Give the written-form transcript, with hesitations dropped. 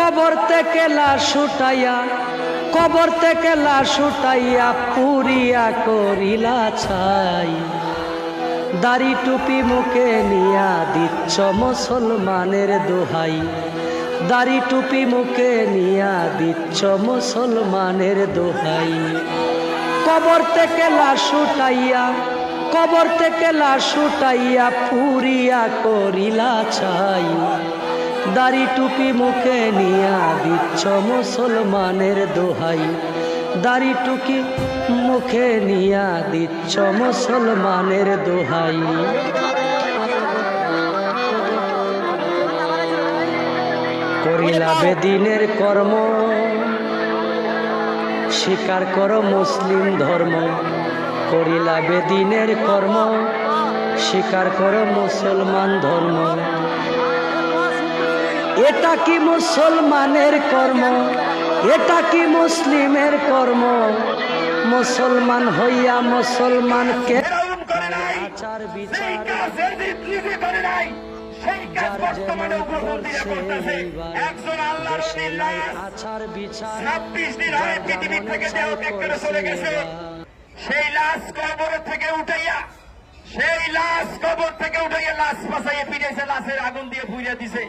কবর থেকে লাশ উঠাইয়া, কবর থেকে লাশ উঠাইয়া পুরিয়া করিলা ছাই। দাড়ি টুপি মুখে নিয়া দিচ্ছ মুসলমানের দোহাই, দাড়ি টুপি মুখে নিয়া দিচ্ছ মুসলমানের দোহাই। কবর থেকে লাশ উঠাইয়া, কবর থেকে লাশ উঠাইয়া পুরিয়া করিলা ছাই। দাড়ি টুপি মুখে নিয়া দিচ্ছ মুসলমানের দোহাই, দাড়ি টুপি মুখে নিয়া দিচ্ছ মুসলমানের দোহাই। করিলা বেদিনের কর্ম, স্বীকার করো মুসলিম ধর্ম। করিলা বেদিনের কর্ম, স্বীকার করো মুসলমান ধর্ম। এটা কি মুসলমানের কর্ম, এটা কি মুসলিমের কর্ম? মুসলমান হইয়া মুসলমানকে আচার বিচার আচার বিচার সেই লাশ কবর থেকে উঠাইয়া, সেই লাশ কবর থেকে উঠাইয়া লাশ পাশাইয়া পিড়েছে, লাশের আগুন দিয়ে পুড়িয়ে দিছে।